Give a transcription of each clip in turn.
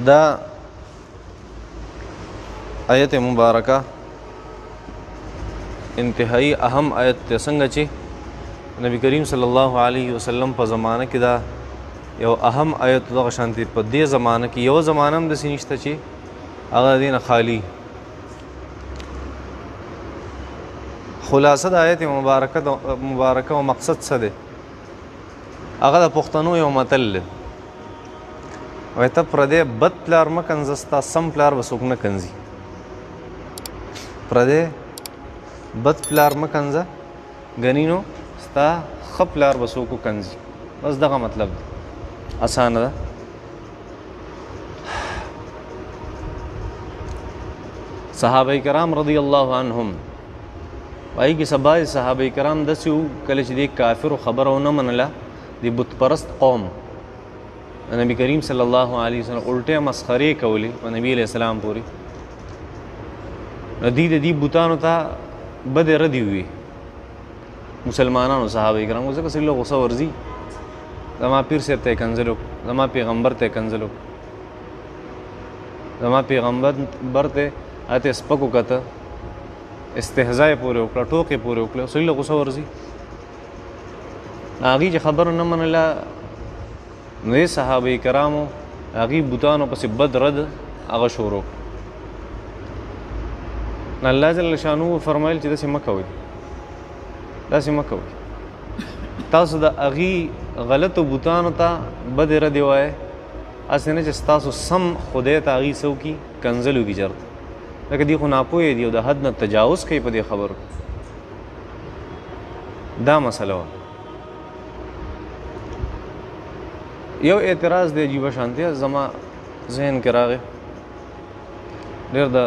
دا آیت مبارکه انتهایی اهم آیت ته څنګه چې نبی کریم صلی الله علیه وسلم په زمانه کې دا یو اهم آیت دغه شانتي په دې زمانه کې یو زمانه هم داسې نشته چې هغه دینه خالی. خلاصه د آیت مبارکه او مقصد څه دی؟ هغه د پښتنو یو متل دی، وایي ته پردی بد پلار مه کنځه ستا سم پلار به څوک نه کنځي. پردی بد پلار مه کنځه ګنې نو ستا ښه پلار به څوک وکنځي. بس دغه مطلب دی، اسانه ده. صحابه کرام رضی الله عنهم وایي کې سبا صحابه کرام داسې وو کله چې د کافرو خبره ونه منله د بت پرست قوم نبی کریم صلی الله علیه وسلم الټه مسخرې کولې په نبی علیہ السلام پورې. نو د دې بوتانو ته بدې ردې وي مسلمانانو صحابه کرامو، ځکه چې غوسه ورځي زما پیر صاحب ته کنځلو، زما پیغمبر ته کنځلو، زما پیغمبر ته اته سپکو کته استهزاء پورې وکړه، ټوکې پورې وکړه، سړي له غوسه ورځي. هغې چې خبره نه منله نو یې صحابه کرامو هغې بوتانو پسې بد رد هغه شروع کړ. الله جل شانو فرمایل چې داسې مه کوئ، داسې مه کوئ. تاسو د هغې غلطو بوتانو ته بدې ردې وایئ، هسې نه چې ستاسو سم خدای ته هغې څه وکړي کنځل وکړي چېرته. لکه دي خو ناپوهې دي او د حد نه تجاوز کوي په دې خبرو. دا مسله وه. یو اعتراض دی عجیبه شانتي زما ذهن کې راغی، ډېر د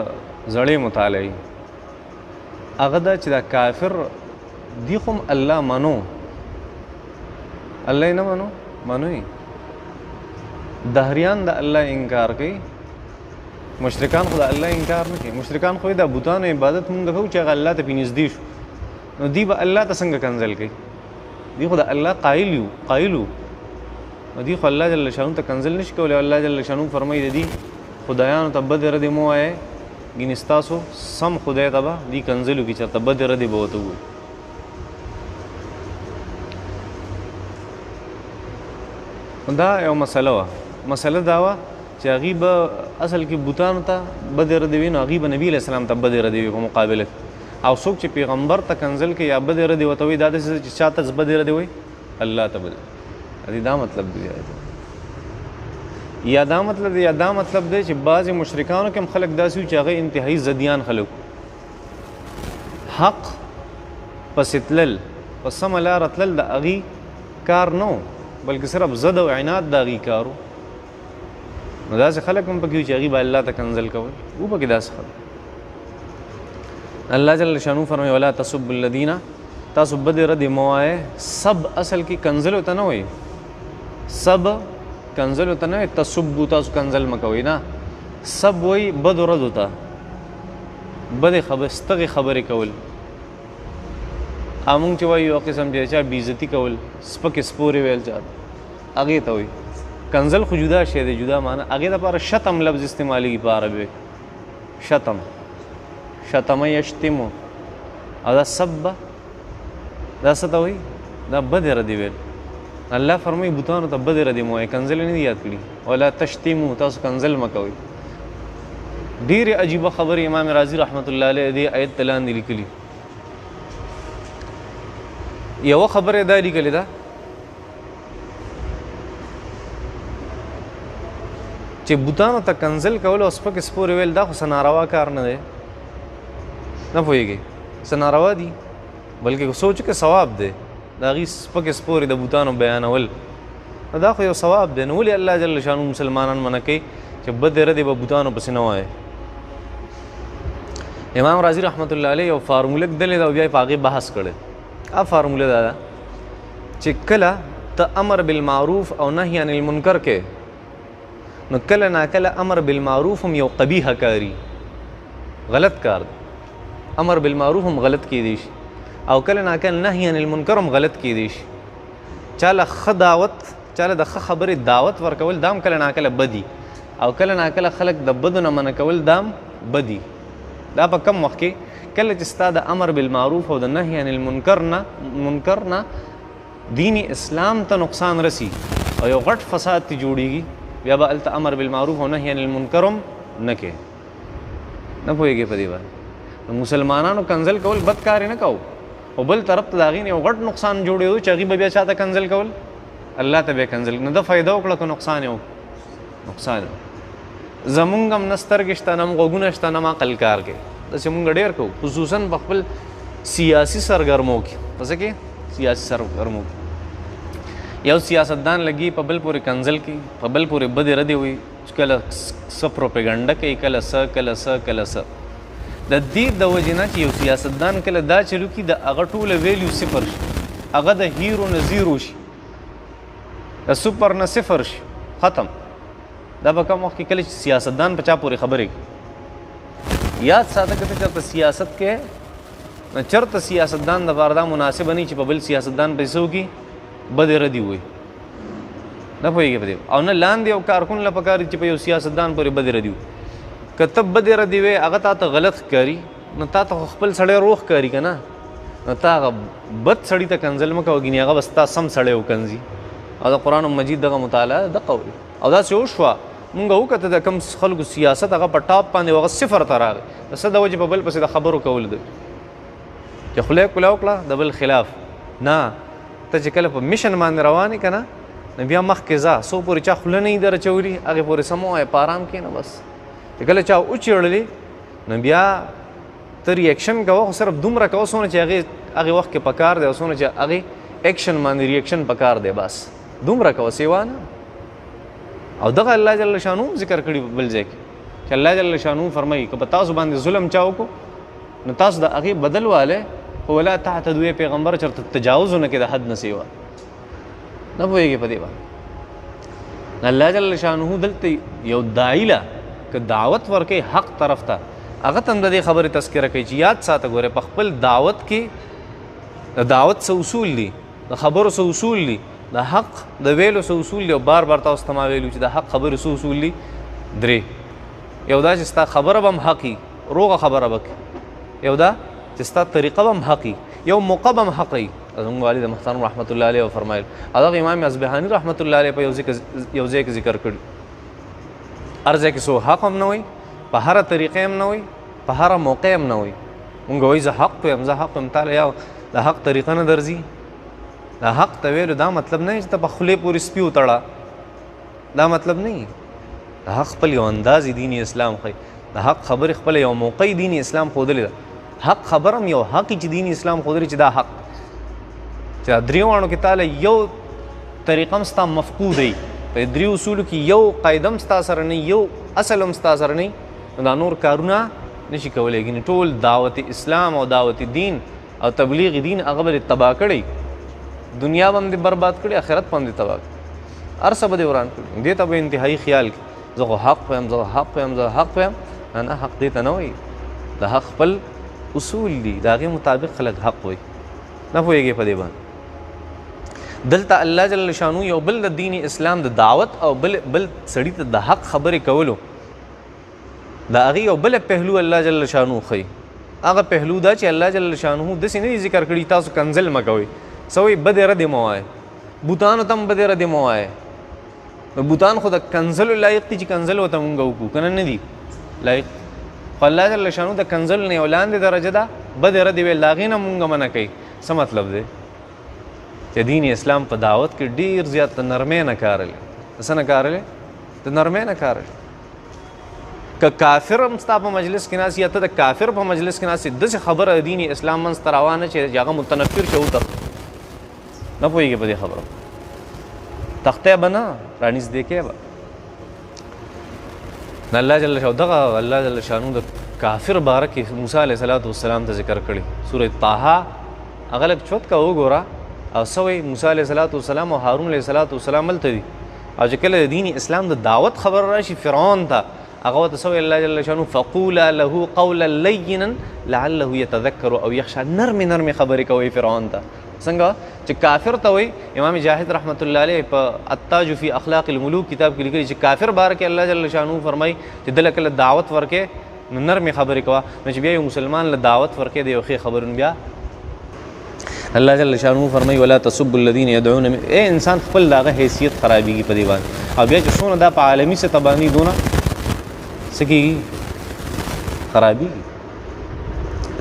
زړې مطالعې، هغه دا چې دا کافر دی خو هم الله منو، الله یې نه منو، منو یې. دهریان د الله انکار کوي، مشرکان خو د الله انکار نه کوي. مشرکان خو د بوتانو عبادت مونږ کوو چې هغه الله ته پرې نږدې شو، نو دی به الله ته څنګه کنځل کوي؟ دی خو د الله قایل وو، نو دی خو الله جل شانو ته کنځل نشي کولی. الله جل شانو فرمایي د دې خدایانو ته بدې ردې مه وایئ، ګینې ستاسو سم خدای ته به دي کنځل وکړي، چېرته بدې ردې به ورته ووایي. دا یو مسله وه. مسله دا وه چې هغې به اصل کې بوتانو ته بدې ردې وي، نو هغې به نبي علیه السلام ته بدې ردې وي په مقابله کې. او څوک چې پیغمبر ته کنځل کوي یا بدې ردې ورته وایي، دا داسې چې چا ته بدې ردې وایي؟ الله ته بدې. دا مطلب دی یا دا مطلب دی یا دا مطلب دی چې بعضې مشرکانو کې هم خلک داسې وي چې هغه انتهایي ضدیان خلک حق پسې تلل، په سمه لاره تلل د هغې کار نه و، بلکې صرف ضد او عناد د هغې کار و. نو داسې خلک هم پکې وي چې هغې به الله ته کنځل کول، و پکې داسې خلک. الله جل شانو فرمایي ولا تسبوا الذین، تاسو بدې ردې مه وایئ. سب اصل کې کنځلو ته نه وایي، سب کنځلو ته نه وایي، تسبو تاسو کنځل مه کوئ، نه. سب وایي بدو ردو ته، بدې ستغې خبرې کول. مونږ چې وایو یو قسم چې چا بېعزتي کول، سپکې سپورې ویل چاته، هغې ته وایي. کنځل خو جدا شی دی، جدا معنی. هغې دپاره شتم لفظ استعمالېږي په عربي، شتم، شتمه یشتمو. او دا سب دا څه ته وایي؟ دا بدې ردې ویل. الله فرمایي بوتانو ته بدې ردې مه وایئ، کنځل یې نه دي یاد کړي. ولا تشتمو، تاسو کنځل مه کوئ. ډېرې عجیبه خبرې امام رازي رحمت الله علیه دې آیت ته لاندې لیکلي. یوه خبره دا لیکلې ده چې بوتانو ته کنځل کول او سپکې سپورې ویل دا خو څه ناروا کار نه دی، نه پوهېږئ، څه ناروا دي، بلکې سوچ کې ثواب دی. د هغې سپکې سپورې د بوتانو بیانول دا خو یو ثواب دی. نو ولې الله جل شانو مسلمانان منع کوي چې بدې ردې به بوتانو پسې نه وایي؟ امام رازي رحمت الله علیه یو فارموله ږدلې ده او بیا یې په هغې بحث کړی. فارموله دا ده چې کله ته امر بالمعروف او نهی عن المنکر کې، نو کله ناکله امر بالمعروف هم یو قبیحه کاری، غلط کار دی. امر بالمعروف هم غلط کیدی شي او کله ناکله نهی عن المنکر هم غلط کیدی شي. چاله ښه دعوت، چاله د ښه خبرې دعوت ورکول دا هم کله ناکله بدي. او کله ناکله خلک د بدو نه منع کول دام بدي. دا په کم وخت کې کله چې ستا د امر بالمعروف او د نهي عن المنکر نه دین اسلام ته نقصان رسی او یو غټ فساد تی جوړیږي، بیا به هلته امر بالمعروف او نهي عن المنکر هم نه کې. نه پوهېږې په دې باندې مسلمانانو کنزل کول بد کار نه کوو، او بل طرف ته د هغې نه یو غټ نقصان جوړېدو چې هغې به بیا چا ته کنزل کول، الله ته بیا کنزل نه ده فایده وکړه که نقصان یې نقصان زمونږ هم نه سترګې شته نه هم غوږونه شته نه هم عقل کار کوي. داسې مونږ ډېر کوو، خصوصا په خپل سیاسي سرګرمو کې. په څه کې؟ سیاسي سرګرمو کې یو سیاستدان لګي په بل پورې کنزل کوي، په بل پورې بدې ردې وي، کله څه پروپیګنډه کوي، کله څه د دې د وجې نه چې یو سیاستدان کله دا چلو کي د هغه ټوله ویلیو صفر شي، هغه د هیرو نه زیرو شي، د سوپر نه صفر شي، ختم. دا به کم وخت کې کله چې سیاستدان په چا پورې خبرې کوي. یاد ساته که ته چېرته سیاست کې چېرته سیاستدان دپاره دا مناسبه نه چې په بل سیاستدان پسې وکړي بدې ردې ووایي. نه پوهېږې په دې او نه لاندې یو کارکون له پکار چې په یو سیاستدان پورې بدې ردې ووایي. که ته بدې ردې وې هغه تا ته غلط ښکاري نو تا ته خو خپل سړی روغ ښکاري که نه، نو تا هغه بد سړي ته کنزل مه کوه، ګینې هغه به ستا سم سړی وکنځي. او د قرآن مجید دغه مطالعه دقه وي. او داسې وشوه مونږ وکته د کم خلکو سیاست هغه په ټاپ باندې هغه صفر ته راغی، د څه د وجې په بل پسې د خبرو کول دی چې خوله یې کوله وکړه د بل خلاف. نه، ته چې کله په میشن باندې روان یې که نه، نو بیا مخکې ځه، څو پورې چا خوله نه یي در اچولي هغې پورې څه مه وایه، په ارام کښېنه بس. چې کله چا وچېړلې نو بیا ته ریاکشن کوه، خو صرف دومره کوه څونه چې هغې وخت کې پکار دی او څونه چې هغې ایکشن باندې ریاکشن پکار دی، بس دومره کوه، سیوا نه. او دغه الله جل شانو ذکر کړي بل ځای کې چې الله جل شانو فرمایي که په تاسو باندې ظلم چا وکړو نو تاسو د هغې بدل والی، خو ولا تعتدوا پیغمبر چېرته تجاوز ونه کړي د حد نه سیوا. نه پوهېږې په دې باندې الله جل شانو دلته یو داعی له که دعوت ورکوي حق طرف ته، هغه ته هم د دې خبرې تذکره کوي چې یاد ساته ګوره په خپل دعوت کې د دعوت څه اصول دي، د خبرو څه اصول دي، د حق د ویلو څه اصول دي. او بار تاسو ته ما ویلو چې د حق خبرې څه اصول دي؟ درې. یو دا چې ستا خبره به هم حقي، روغه خبره به کوي. یو دا چې ستا طریقه به هم حقي، یو موقع به هم حقي. زموږ والد محترم رحمت الله علیه وفرمایل، او دغه امام اصبهاني رحمت الله علیه په یو ځای کې ذکر کړي، هر ځای کې څو حق هم نه وي، په هره طریقې هم نه وي، په هره موقع هم نه وي. مونږ وایي زه حق پویم، زه حق پویم، تاله یا د حق طریقه نه درځي. د حق ته ویلو دا مطلب نه چې ته په خولې پورې سپي وتړه، دا مطلب نه. د حق خپل یو انداز دین اسلام ښیي، د حق خبرې خپل یو موقع دین اسلام ښودلې ده. حق خبر هم یو حق چې دین اسلام ښودلې چې دا حق چې دا درې واړو کې تاله یو طریقه هم ستا مفقود دی، په درې اصولو کې یو قاعده هم ستا سره نه، یو اصل هم ستا سره نه، نو دا نور کارونه نشي کولی. ګینې ټول دعوت اسلام او دعوت دین او تبلیغ دین هغه به دې تباه کړی، دنیا به هم دې برباد کړي، آخرت به هم دې تباه کړي، هر څه به دې وران کړي. دې ته به انتهایي خیال کړي زه خو حق پویم، زه حق پویم، زه حق پویم. نه، حق دې ته نه وایي، د حق خپل اصول دي، د هغې مطابق خلک حق وایي. نه پوهېږې په دې باندې دلته الله جل شانو یو بل د دین اسلام د دعوت او بل سړي ته د حق خبرې کولو د هغې یو بله پهلو الله جل شانو ښیي. هغه پهلو دا چې الله جل شانو داسې نه دي ذکر کړي تاسو کنزل مه کوئ، څه وایي بدې ردې مه وایئ، بوتانو ته هم بدې ردې مه وایئ. نو بوتان خو د کنزلو لایق دي چې کنزل ورته مونږ وکړو، که نه دي لایق. خو الله جل شانو د کنزلو نه یو لاندې درجه ده، بدې ردې ویل د هغې نه مونږ منع کوي. څه مطلب دی؟ چې دین اسلام په دعوت کې ډېر زیات د نرمۍ نه کار لري. د څه نه کار لري؟ د نرمۍ نه کار لري. که کافر هم ستا په مجلس کې ناست یا ته د کافر په مجلس کې ناست، داسې خبره د دین اسلام منځ ته روانه چې هغه متنفر شي وتښتي. نه پوهېږي په دې خبره، تختی به نه رانږدې کې به. الله جل شانو دغه الله جل شانو د کافر باره کې موسی علیه السلام ته ذکر کړي. سورة طه هغه لږ چوت که وګوره او څه وایي موسی علیه السلام او هارون علیه السلام هلته دي، او چې کله د دین اسلام د دعوت خبر راشي فرعون ته، هغه ورته څه وایي الله جل شانو فقولا له قولا لینا لعله یتذکر او یخشى. نرمې نرمې خبرې کوي فرعون ته. څنګه چې کافر ته وایي. امام جاهد رحمت الله علیه په التاج فی اخلاق الملوک کتاب کې لیکلي چې کافر باره کې الله جل شانه فرمایي چې دله کله دعوت ورکې نو نرمې خبرې کوه، نو چې بیا یو مسلمان له دعوت ورکې د یو ښې خبرونه بیا الله جل شانه فرمایي ولا تسبوا الذين يدعون اے انسان خپل داغه حیثیت خرابېږي په دې باندې، او بیا چې څونه دا په عالمي سطح باندې دونه څه کېږي خرابېږي.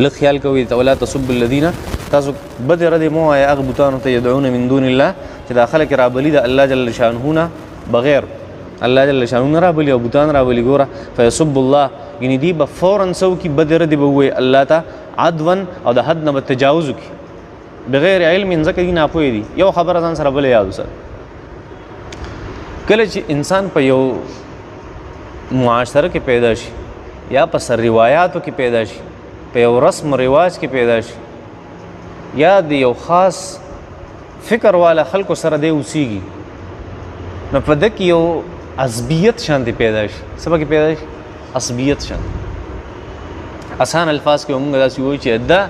لږ خیال کوئ ولا تسبوا الذين، تاسو بد ردې مو وایئ هغه بوتانو ته یدعون من دون الله چې دا خلک رابلي د الله جل شانه نه بغیر الله جل شانه نه رابلي او بوتان رابلي. ګوره فیسب الله یعنې دوی به فورا څه وکړي بد ردې به ووایي الله ته عدوا او د حد نه به تجاوز وکړي بغیر علم، ځکه دوی ناپوهه دي. یو خبره ځان سره بله یاد وساتئ، کله چې انسان په یو معاشره کې پیدا شي یا په سر روایاتو کې پیدا شي، په یو رسم و رواج کې پیدا شي، یا د یو خاص فکر والا خلکو سره دی اوسیږي، نو په ده کې یو عصبیت شانتې پیدا شي. څه پکې پیدا شي؟ عصبیت شانتې. آسان الفاظ کې موږ داسې وایو چې دا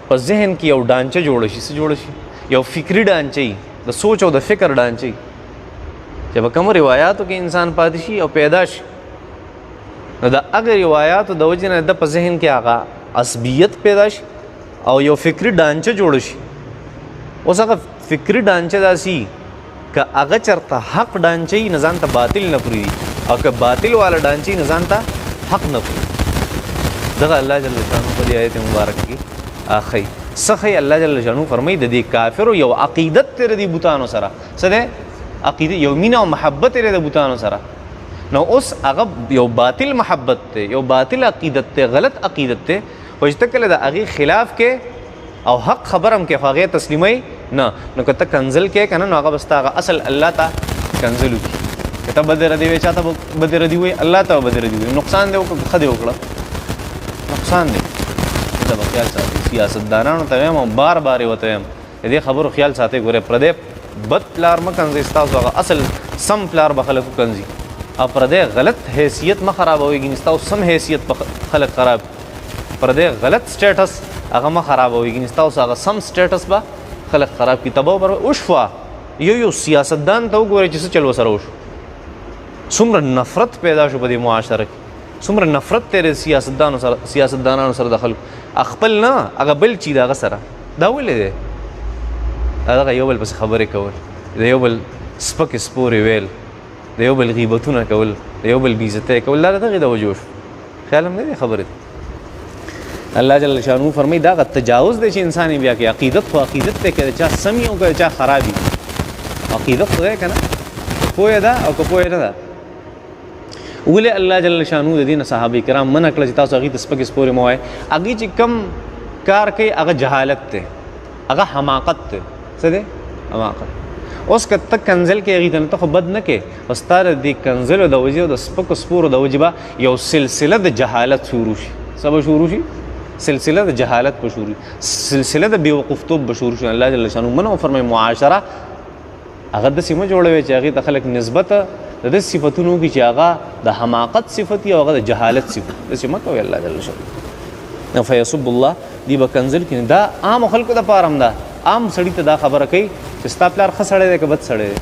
په ذهن کې یو ډانچه جوړه شي. څه جوړه شي؟ یو فکري ډانچه، د سوچ او د فکر ډانچه، چې په کومو روایاتو کې انسان پاتې شي او پیدا شي، نو د هغه روایاتو د وجې نه د په ذهن کې هغه عصبیت پیدا شي او یو فکري ډانچه جوړ شي. اوس هغه فکري ډانچه داسې که هغه چېرته حق ډانچه وي نه ځان ته باطل نه پرېږدي، او که باطل والا ډانچه وي نه ځان ته حق نه پرېږدي. دغه الله جل شانه په دې آیت مبارک کې ښیي. څه ښیي؟ الله جل شانه فرمایي د دې کافرو یو عقیدت دی د دې بوتانو سره. څه دی؟ عقیده، یو مینه او محبت دی د بوتانو سره. نو اوس هغه یو باطل محبت دی، یو باطل عقیدت دی، غلط عقیدت دی، خو چې ته کله د هغې خلاف کې او حق خبر هم کې خو هغې تسلیموي نه، نو که ته کنزل کې که نه، نو هغه به ستا هغه اصل الله ته کنزل وکړي. که ته بد ردې وایې، چا ته به بد ردې وایي؟ الله ته به بد ردې وایي. نقصان دی وکړه، ښه دې وکړه، نقصان دی. دا به خیال ساتئ. سیاستدانانو ته وایم او بار بار یې ورته وایم د دې خبرو خیال ساتئ. ګورئ پردی بد پلار مه کنځئ، ستاسو هغه اصل سم پلار به خلک وکنځي، او پردی غلط حیثیت مه خرابوئ، ګینې ستاسو سم حیثیت به خلک خراب، پردی غلط سټیټس هغه مه خرابوئ، ګینې ستاسو هغه سم سټیټس به خلک خراب کړي. تبه به وشوه. یو سیاستدان ته وګورئ چې څه چل ورسره وشو، څومره نفرت پیدا شو په دې معاشره کې، څومره نفرت دی سیاستدانانو سره د خلکو، خپل نه هغه بل چي د هغه سره. دا ولې دی؟ دغه یو بل پسې خبرې کول، د یو بل سپکې سپورې ویل، د یو بل غیبتونه کول، د یو بل بېعزتۍ کول، دا د دغې د وجو شو. خیال هم نه دی خبرې. الله جل شانه فرمایي دا هغه تجاوز دی چې انسان یې بیا کوي. عقیدت خو عقیدت دی، که د چا سم وي او که د چا خراب وي، عقیدت خو دی که نه، پوهه ده او که پوهه نه ده. ولې الله جل شانه د دې نه صحابه کرام منع کړه چې تاسو هغې ته سپکې سپورې مه وایئ؟ هغې چې کم کار کوي هغه جهالت دی، هغه حماقت دی. څه دی؟ حماقت. اوس که ته کنزل کې هغې ته نه، ته خو بد نه کوې، خو ستا د دې کنزلو د وجې او د سپکو سپورو د وجې به یو سلسله د جهالت شروع شي. څه به شروع شي؟ سلسله د جهالت به شروع شي، سلسله د بېوقوفتوب به شروع شي. الله جل شانه منع وفرمایي معاشره هغه داسې مه جوړوئ چې هغې ته خلک نسبت د داسې صفتونو وکړي چې هغه د حماقت صفت وي او هغه د جهالت صفت. داسې مه کوئ. الله جل شانه فیسب الله دی به کنزل کړي. دا عامو خلکو دپاره هم ده. عام سړي ته دا خبره کوي چې ستا پلار ښه سړی دی که بد سړی دی؟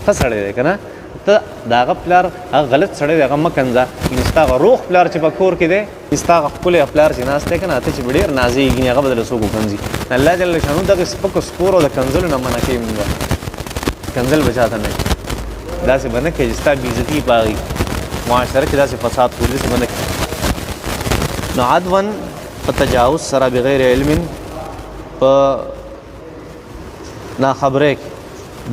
ښه سړی دی که نه؟ ته د هغه پلار هغه غلط سړی دی هغه مه کنځه. یعنې ستا هغه روغ پلار چې په کور کې دی، ستا هغه ښکلی پلار چې ناست دی که نه، ته چې به ډېر نازېږي هغه به درله څوک وکنځي. الله جل شانه دغې سپکو سپورو د کنځلو نه منع کوي. مونږ کنځل به چاته نه کوي، داسې به نه کوي چې ستا بېعزتي په هغې معاشره کې داسې فساد کړي، داسې به نه کوي. نو عدوا په تجاوز سره بغیر علم، په ناخبرۍ کې،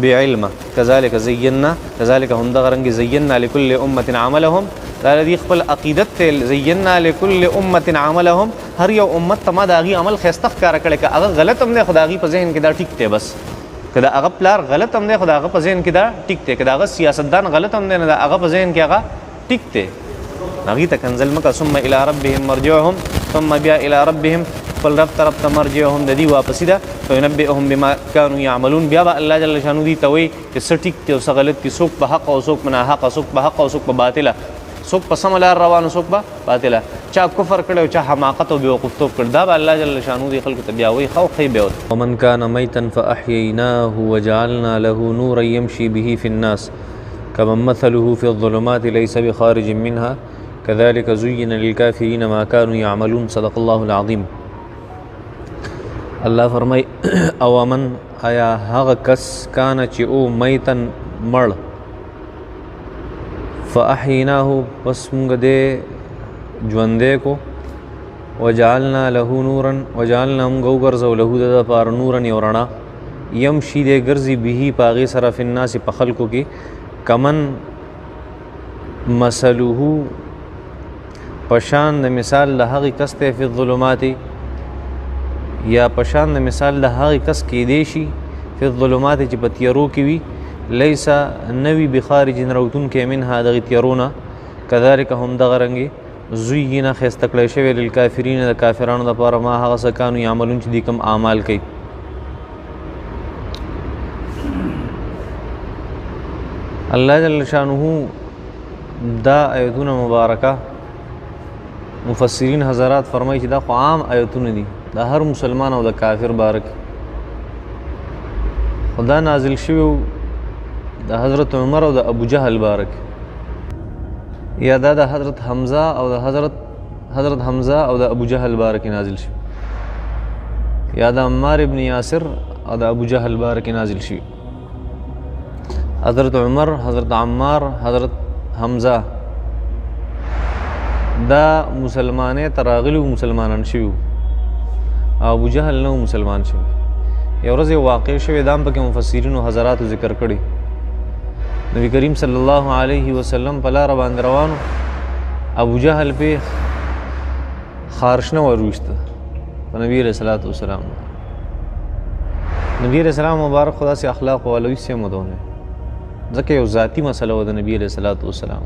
بې علمه. کذلک زینا، کذلک همدغه رنګې زینا لکل امة عملهم، دا د دې خپل عقیدت دی. زینا لکل امة عملهم، هر یو امت ته ما د هغې عمل ښایسته ښکاره کړی، که هغه غلط هم دی خو د هغې په ذهن کې دا ټیک دی. بس که د هغه پلار غلط هم دی خو د هغه په ذهن کې دا ټیک دی، که د هغه سیاستدان غلط هم دی نو د هغه په ذهن کې هغه ټیک دی. هغې ته کنځل مه کوه. ثم الی ربهم مرجعهم، ثم بیا الی ربهم، خپل رب طرف ته مرجعهم د دې واپسي ده. فینبئهم بما کانوا یعملون، بیا به الله جل شانه دوی ته وایي چې څه ټیک دی او څه غلط دي، څوک په حق او څوک په ناحقه، څوک په حق او څوک په باطله، څوک په سمه لار روانو څوک به باطله چا کفر کړی او چا حماقت او بېوقوفتوب کړ دا به الله جل شانو دې خلکو ته بیا وایي ښه او ښه بیا ورته ومن کان میتا فاحییناه وجعلنا له نورا یمشي به فی الناس كمن مثله في الظلمات ليس بخارج منها كذلك زين للكافرين ما كانوا يعملون صدق الله العظيم الله فرمای او من آیا هغه کس کان چې او میتن مړ فاحیناه پس موږ دې ژوندې کو وجعلنا له نورا وجعلنا موږ وګرځو له د دپاره نورا یو رڼا یمشي دې ګرځي به په هغې سره فی الناس په خلکو کې کمن مثله پشان د مثال د هغې کس دی فی الظلمات یا پشان د مثال د هغې کس کیدی شي فی الظلمات چې په تیارو کې وي لیسا نوی بخارج روتونکی منها دغې تیارو نه کذلک هم دغه رنګې زوینا ښایسته کړی شوی للکافرین د کافرانو دپاره ما هغه څه کانو یعملون چې دوی کوم اعمال کوي الله جل شانه دا آیتونه مبارکه مفسرین حضرات فرمایي چې دا خو عام آیتونه دي دا هر مسلمان او د کافر بارک خدا نازل شوی د حضرت عمر او د ابو جهل بارک یا دا د حضرت حمزه او د حضرت حمزه او د ابو جهل بارک نازل شوی یا د عمار ابن یاسر او د ابو جهل بارک نازل شوی حضرت عمر حضرت عمار حضرت حمزه دا مسلمانې تراغلو مسلمانان شوی ابو جهل نو مسلمان شوی یو ورځ واقع شوی دام پکې مفسرینو حضراتو ذکر کړي نبی کریم صلی الله علیه وسلم په لاره باندې روانو ابو جهل په خارشنه وروسته په نبی رسول الله والسلام نبی رسول الله مبارک خدا سے اخلاق او علوی سے مدونه ځکه یو ذاتی مسله و د نبی رسول الله والسلام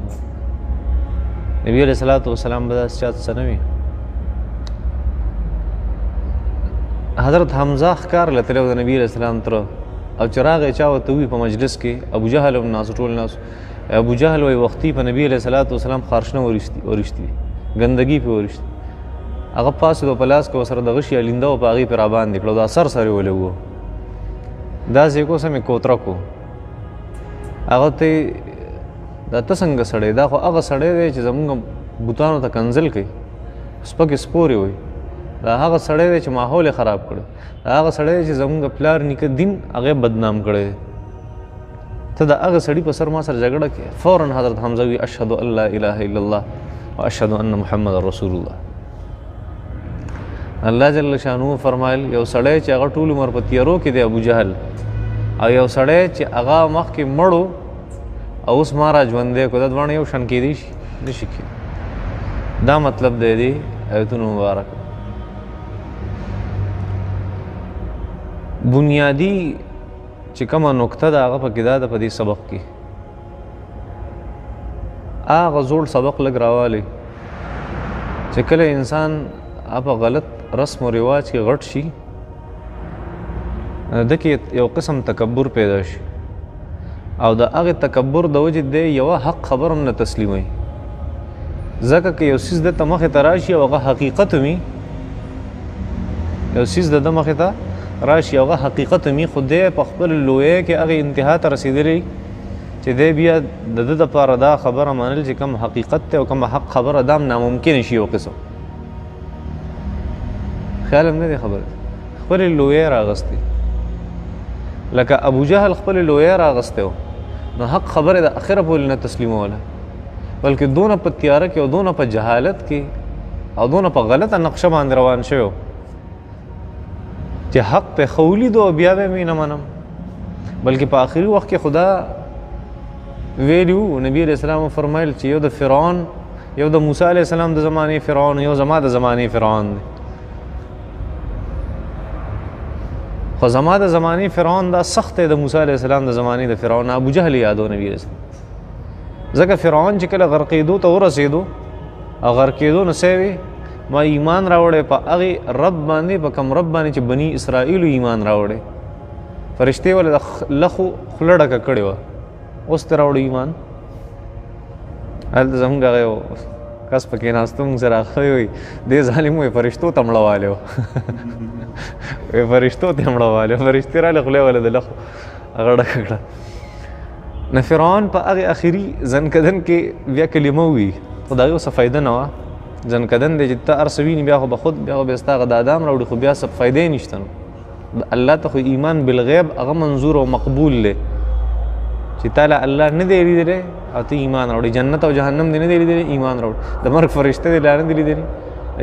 نبی رسول الله والسلام به چات سنوي حضرت حمزه ښکار لته د نبی رسول الله تر او چراغ چا ورته وي په مجلس کې ابو جهل او ناس ټول ناس ابو جهل وی وختي په نبی علیہ الصلوۃ والسلام خارشنه ورشتي ګندګي په ورشتي هغه پاس د پلاس کو سره د غشي لینده او باغی پر باندې کړو دا سر سره ولګو دا زیکو سمې کوتره کو هغه ته دا څنګه سړی دا خو هغه سړی دی چې زمونږ بوتانو ته کنزل کوي سپکې سپورې وي دا هغه سړی دی چې ماحول خراب کړی دا هغه سړی دی چې زمونږ پلار نیکه دین هغه بدنام کړی ته دا هغه سړي په سر ما سره جګړه کې فوراً حضرت حمزه وی اشهد ان لا اله الا الله واشهد ان محمد رسول الله الله جل شانه فرمایل یو سړی چې هغه ټول عمر په تیارو کې دی ابو جهل او یو سړی چې هغه مخکې مړو او اوس ما را ژوندی کو دا دواړه یو شان کېدی شي نشي کېدی دا مطلب دی دی آیتونو مبارک بنیادی چې کومه نکته ده هغه پکې دا ده په دې سبق کې هغه زوړ سبق لږ راوالی چې کله انسان په غلط رسم و رواج کې غټ شي د کې یو قسم تکبر پیدا شي او د هغې تکبر د وجې دی یوه حق خبر هم نه تسلیموي ځکه که یو څیز د ته مخې ته راشي او هغه حقیقت وي یو څیز د ده مخې ته راشي هغه حقیقت وي خو دی په خپل لویۍ کې هغې انتها ته رسېدلی چې دی بیا د ده دپاره دا خبره منل چې کوم حقیقت دی او کوم حق خبره دا هم ناممکن شي یو قسم خیال هم نه دی خبره خپلې لویۍ راغستې لکه ابو جهل خپلې لویۍ راغستی و نو حق خبره د اخره پورې نه تسلیموله بلکې دونه په تیاره کې او دونه په جهالت کې او دونه په غلطه نقشه باندې روان شوی چې حق په خولی دو بیا به مې نه منم بلکې په آخري وخت کې خدا ویلو نبی علیہ السلام فرمایل چې یو د فرعون یو د موسی علیہ السلام د زمانې فرعون یو زما د زمانې فرعون دی خو زما د زمانې فرعون دا سخت دی د موسی علیہ السلام د زمانې د فرعون ابو جهل یادو نبی علیہ السلام ځکه فرعون چې کله غرقېدو ته ورسېدو او غرقېدو نو څه وی ما ایمان راوړی په هغې رب باندې په کوم رب باندې چې بني اسرائیلو ایمان راوړی فرشتې ولې د لخو خوله ډکه کړې وه اوس ته راوړو ایمان هلته زمونږ هغه یو کس پکې ناستو مونږ سره هغه وایي دې ظالم وایي فرشتو ته مړوالی و وایي فرشتو ته یې مړوالی و فرشتې راغلې خولې والا د لخو هغه ډکه کړه. نه فرعون په هغې اخري زنکدن کې بیا کلمه ووي خو د هغې اوسه فایده نه وه. زنکدن دی چې ته هر څه ویني بیا خو به خود بیا خو بیا ستا هغه د ادام راوړي خو بیا څه فایده یې نشته. نو الله ته خو ایمان بالغیب هغه منظور او مقبول دی چې تعالی الله نه دی لیدلی او ته ایمان راوړي. جنت او جهنم دی نه دی لیدلی ایمان راوړي. د مرګ فرشته دی لا نه دی لیدلی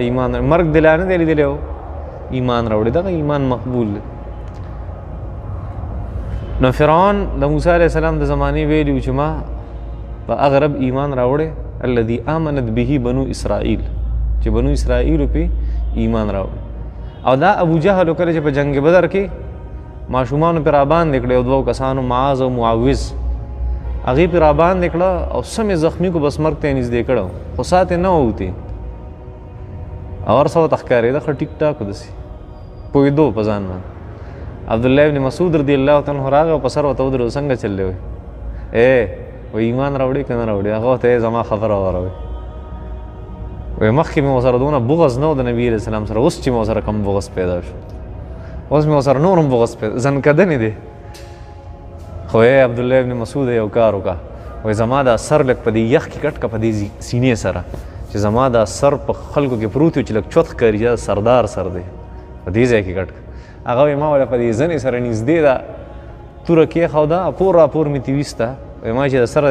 ایمان راوړي. مرګ دی لا نه دی لیدلی او ایمان راوړي. دغه ایمان مقبول دی. نو فرعون د موسی علیه السلام د زمانې ویلي چې ما په هغه رب ایمان راوړی الذي آمنت به بنو اسرائیل چې بنو اسرائیلو پې ایمان راوړي. او دا ابو جهل کله چې په جنگ بدر کې ماشومانو پې راباندې کړی او دوو کسانو معاذ او معوذ هغې پې راباندې کړه او سمې زخمي کو بس مرګ ته یې نږدې کړه خو سات یې نه ووتې او هر څه ورته ښکارېده ښه ټیک ټاک داسې پوهېدو په ځان باندې. عبدالله ابن مسعود رضی الله تعالی عنه راغی او په سر ورته ودرېد څنګه چللی وی وی ایمان راوړي که نه راوړي هغه ورته زما خبره واوروئ وی مخکې مې ورسره دونه بغض نه و د نبي علیه السلام سره اوس چې مې ورسره کم بغض پیدا شو اوس مې ورسره نور هم بغض پیدا زنکدنې دی. خو عبدالله ابن مسعود یو کار وکړه وی زما دا سر لږ په دې یخ کې کټ که په دې سینې سره چې زما دا سر په خلکو کې پروت وي چې لږ چوت ښکاري چې سردار سر دی په دې ځای کې کټ هغه وایي ما وله په دې زنې سره نږدې ده توره کېښوده پور راپور مې ترې ویسته وایي ما چې د سره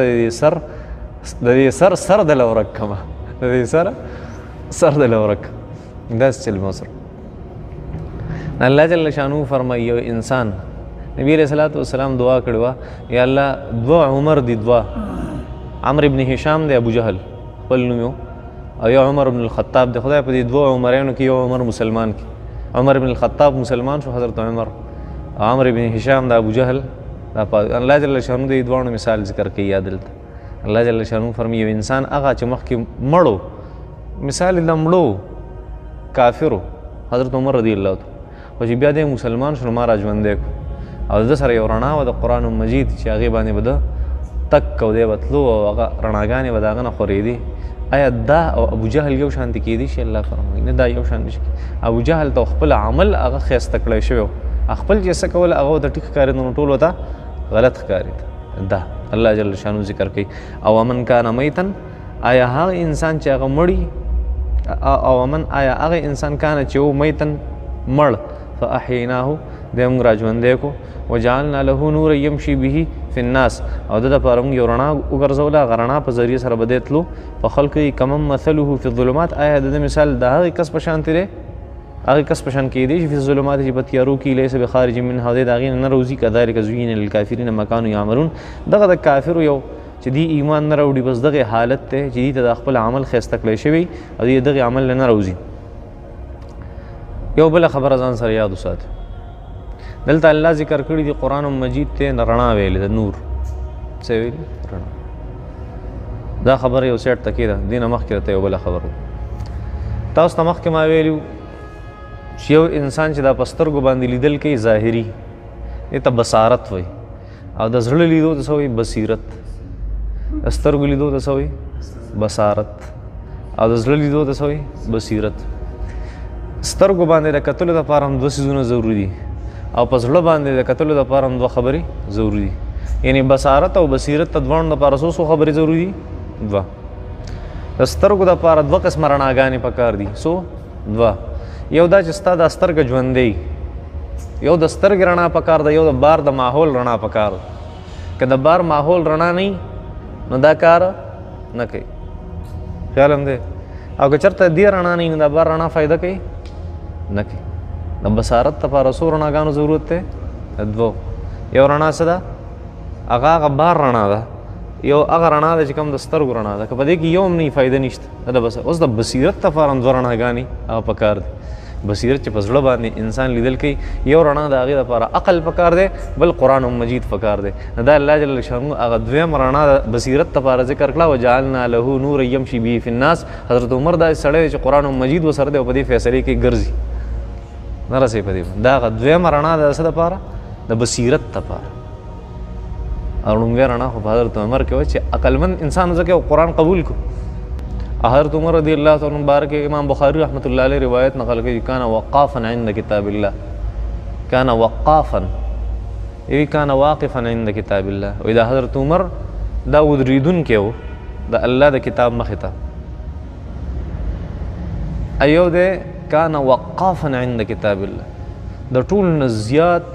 د دې سر دله ورک کړمه د دې سر دله ورک داسې چل مې ورسره. الله جل شانو فرمایي یو انسان نبی علیہ السلام دعا کړې وه یا الله دوه عمر دي دوه عمر ابن هشام دی ابو جهل خپل نوم یو او یو عمر ابن الخطاب دی. خدای په دې دوه عمرانو کې یو عمر مسلمان کې عمر ابن الخطاب مسلمان شو حضرت عمر عمر ابن هشام دا ابو جهل دا الله جل شانو د دوه مثال ذکر کوي یادلته. الله جل شانو فرمایي یو انسان هغه چې مخکې مړو مثال د مړو کافرو حضرت عمر رضی الله عنه خو چې بیا د مسلمان شو ما را ژوندی کړو او د سره یو رڼا وه د قرآن مجید چې هغې باندې به ده تک او دی به تلو او هغه رڼاګانې به د هغه نه خورېدې. آیا دا او ابو جهل یو شانتې کېدی شي؟ الله فرمایي نه دا یو شان نشي. ابو جهل ته خپل عمل هغه ښایسته کړی شوی خپل چې څه کول هغه ورته ټیک ښکارېده نو ټول ورته غلط ښکارېده. دا الله جل شانو ذکر کوي. او من کان میتن آیا هغه انسان چې هغه مړي او من آیا هغه انسان کانه چې و میتن مړ فاحیناه دی موږ را ژوندی کړو وجعلنا له نور یمشي به فی الناس او د دپاره موږ یو رڼا وګرځوله هغه رڼا په ذریعې سره به دی تلو په خلکو یې کمن مثله فی الظلمات آیا د ده مثال د هغې کس په شانتې دی هغې کس په شان کېدی چې فی الظلمات چې په تیارو کې لیس بخارج منها دی د هغې نه روزي کذلک زین للکافرین ما کانوا یعملون. دغه د کافرو یو چې دی ایمان نه راوړي بس دغې حالت دی چې دي ته د خپل عمل ښایسته کړی شوی او دی دغې عمل نه راوځي. یو بله خبره ځان سره یاد وساتو دلته الله ذکر کړي دي قرآن مجید ته رڼا ویلې د نور څه ویلي رڼا دا خبره یو سیټ تکې ده دې نه مخکې درته یو بله خبره تاسو ته مخکې ما ویلي چې یو انسان چې دا په سترګو باندې لیدل کوي ظاهري دې ته بصارت وایي او د زړه لیدو ته څه وایي بصیرت د سترګو لیدو ته څه وایي بصارت او د زړه لیدو ته څه وایي بصیرت. سترګو باندې د کتلو دپاره هم دوه څیزونه ضروري دي او په زړه باندې د کتلو دپاره هم دوه خبرې ضروري دي یعنی بصارت او بصیرت ته دواړو دپاره څو خبرې ضروري دي دوه. د سترګو دپاره دوه قسمه رڼاګانې پکار دي څو دوه. یو دا چې ستا دا سترګه ژوندی یو د سترګې رڼا پکار ده یو د بار د ماحول رڼا پکار ده. که د بار ماحول رڼا نه نو دا کار نه کوي خیال هم دی او که چېرته دې رڼا نه نو د بار رڼا فایده کوي نه کوي. د بصارت دپاره څو رڼاګانو ضرورت دی دوه. یو رڼا څه ده هغه بار رڼا ده یو هغه رڼا ده چې کوم د سترګو رڼا ده که په دې کې یو هم نه فایده نشته اوس د بصیرت دپاره هم دوه رڼاګانې هغه پکار دي. بصیرت چې په زړه باندې انسان لیدل کوي یو رڼا د هغې دپاره عقل پکار دی بل قرآن مجید پکار دی. دا الله جل شانو هغه دویم رڼا د بصیرت دپاره ذکر کړه وجعلنا له نور یمشي به فی الناس. حضرت عمر داسې سړی دی چې قرآن مجید ورسره دی او په دې فیصلې کې ګرځي نه رسوي په دې دا هغه دویمه رڼا د څه دپاره د بصیرت دپاره. او لومبۍ رڼا خو په حضرت عمر کې وه چې عقلمند انسان ځکه قرآن قبول کو. حضرت عمر رضی الله تعالی عنہ بارک امام بخاری رحمۃ اللہ علیہ روایت نقل کوي کان وقافا عند کتاب الله، کان وقافا ای کان واقفا عند کتاب الله. او دا حضرت عمر دا ودریدون کې و د الله د کتاب مخې ته. ایو ده کان وقافا عند کتاب الله، د ټول نه زیات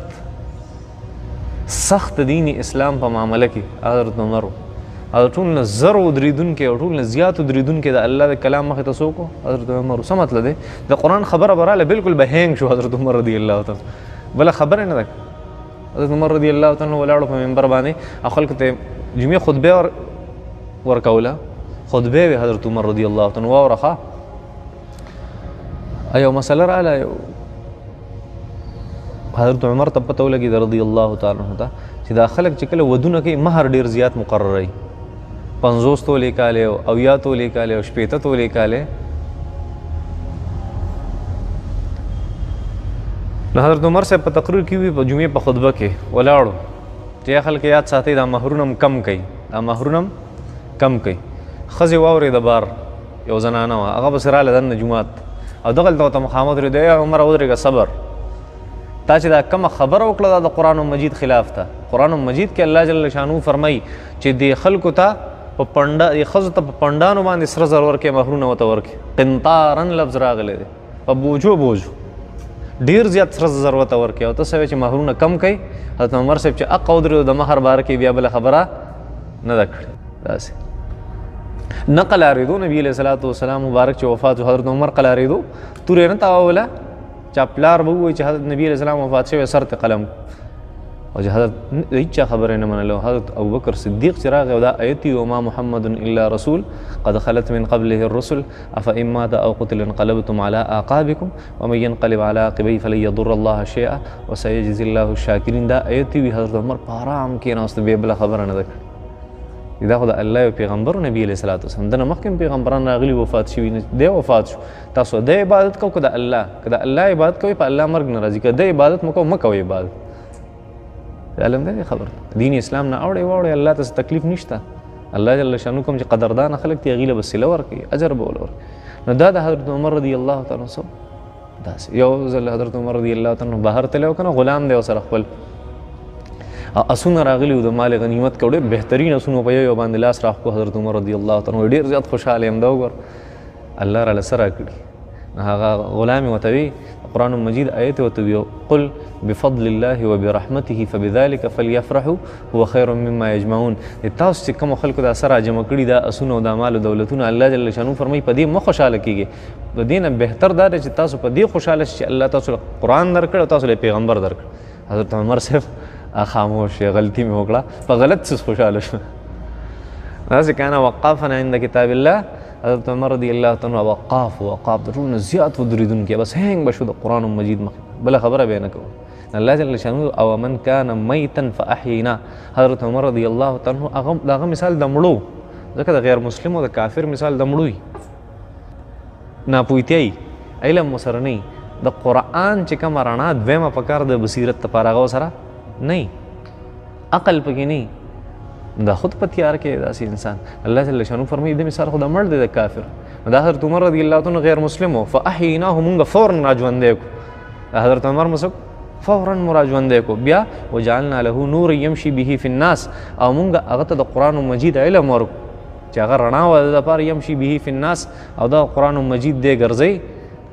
سخت دین اسلام په معامله کې حضرت عمر او ټول نه زر ودریدون کې او ټول نه زیات ودریدون کې د الله د کلام مخې ته څوک حضرت عمر. څه مطلب دی د قرآن خبره براله بالکل به هینګ شو حضرت عمر رضی الله تعالی بله خبره نه ده. حضرت عمر رضی الله تعالی ولاړو په منبر باندې او خلکو ته جمعې خطبه ورکوله، خطبه وی حضرت عمر رضی الله تعالی واورخه ایو مسله رااله حضرت عمر ته پته ولګي رضی الله تعالی عنہ ته چې دا خلک چې کله ودونه کوي مہر ډیر زیات مقرروي، 50 تولې کاله او 80 تولې کاله او 80 تولې کاله. نو حضرت عمر صاحب په تقریر کې وی په جمعې په خطبه کې ولاړو چې خلک یاد ساتي دا مہرونه کم کوي، دا مہرونه کم کوي. خزي واوري د بار یو زنانه وا هغه بس رااله د جمعات او دغه ته مخامد لري دی عمر اودرګه صبر تا چې دا کومه خبره وکړه د قرآن مجید خلاف ته. قرآن مجید کې الله جل شانو فرمایي چې د خلکو ته په پنډا خزو ته په پنډانو باندې سره زر ورکې مهرونه وته ورکې. قنطارن لفظ راغلی دی په بوجو بوجو ډیر زیات سره زر وته ورکې او ته سوي چې مهرونه کم کوي. حضرت عمر صاحب چې اق ودرو د مهر باره کې بیا بله خبره نه ده کړې. داسې نقل اورېدو نبي علیه صلات وسلام مبارک چې وفات حضرت عمر قلاریدو تورې نه تاوله چا پلار به ووایي چې حضرت نبی علیه السلام وفات شوی سر ته قلم او چې حضرت هیچا خبره نه منله. حضرت ابوبکر صدیق چې راغی او دا ایت وما محمد الا رسول قد خلت من قبله الرسل افئن مات او قتل انقلبتم على اعقابكم ومن ينقلب على عقبيه فلن يضر الله شيئا وسيجزي الله الشاكرين. دا ایت وی حضرت عمر په آرام کېناست بیا بله خبره نه ده کړې. دا خو د الله یو پیغمبر نبی علیه الصلاۃ والسلام دنه مخکې پیغمبران راغلي وفات شوي نه دی وفات شو. تاسو د عبادت کو د الله که د الله عبادت کوئ په الله مرګ نه راځي، که د عبادت مو مه کوئ عبادت. علم دی خبر دین اسلام نه اوړئ واوړئ الله ته تکلیف نشته. الله جل شانو کوم چې قدردان خلک دي هغې له به صله ورکوي اجر به ول ورکوي. نو دا د حضرت عمر رضی الله تعالی عنه داسې یو ځل حضرت عمر رضی الله تعالی عنه بهر تللی و که نه غلام دی ورسره خپل اسونه راغلي و د مال غنیمت کې ډېر بهترین اسونه په یو باندې لاس راښکو. حضرت عمر رضی الله تعالی عنه ډېر زیات خوشحاله یم دا وګور الله راله څه راکړي. هغه غلام ورته وی قرآن مجید آیت ورته وی قل بفضل الله وبرحمته فبذلك فليفرحوا هو خير مما يجمعون. تاسو چې کوم خلکو دا سره جمع کړي دا اسونه او د مال او دولتونه الله جل شانو فرمایي په دې مخ خوشاله کیږي. په دې نه بهتر دا چې تاسو په دې خوشاله شئ چې الله تاسو قرآن درکړ او تاسو له پیغمبر درکړ. حضرت عمر صاحب خاموش غلطی مې وکړه په غلط څه خوشاله شو. داسې کان وقافا عند کتاب الله. حضرت عمر رضی الله تعالی عنہ وقاف د ټول نه زیات ودریدونکی بس هینګ به شو د قرآن مجید مخې بله خبره به یې نه کوو. الله جل شانو او من کان میتا فاحیینا. حضرت عمر رضی الله تعالی عنہ هغه مثال د مړو ځکه د غیر مسلم او د کافر مثال د مړو وي ناپوهتیا علم ورسره نه د قرآن چې کومه رڼا دویمه پکار د بصیرت دپاره هغه ورسره نه عقل پکې نه دا خود په تیار کې داسې انسان. الله جل شانو فرمایي د مثال خو د مړ دی د کافر. دا حضرت عمر رضی الله تعالی غیر مسلم و فاحییناه مونږ فورا راژوندی کو. حضرت عمر مسک فورا راژوندی کو. بیا وجعلنا له نور یمشي به فی الناس او مونږ هغه ته د قرآن مجید علم ورکو چې هغه رڼا و د دپاره یمشي به فی الناس او دا قرآن مجید دی ګرځئ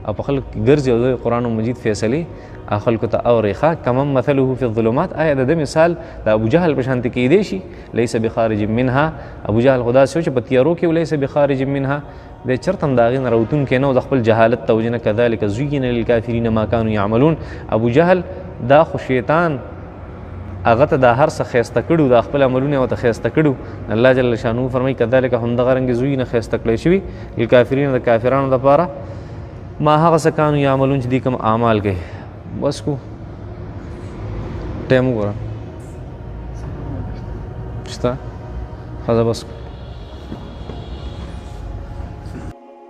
او په خلک ګرځي او د قرآن مجید فیصلې خلکو ته اورېښه. کمن مثله فی الظلمات آیا د ده مثال د ابوجهل په شانتې کیدی شي؟ لیس بخارج منها. ابوجهل خو داسې و چې په تیارو کې لیس بخارج منها دی چېرته هم د هغې نه راوتونکی نه و د خپل جهالت ته وجې نه. کذلک زین للکافرین ما کانوا یعملون. ابوجهل دا خو شیطان هغه ته دا هر څه ښایسته کړي دا خپل عملونه ورته ښایسته کړي. الله جل شانو فرمایي کذلک همدغه رنګې زوینه ښایسته کړی شوي للکافرین د کافرانو دپاره ما هغه څه کانو یعملون چې دوی کوم اعمال کوي. بس کو ټایم وګوره شته ښځه بس کو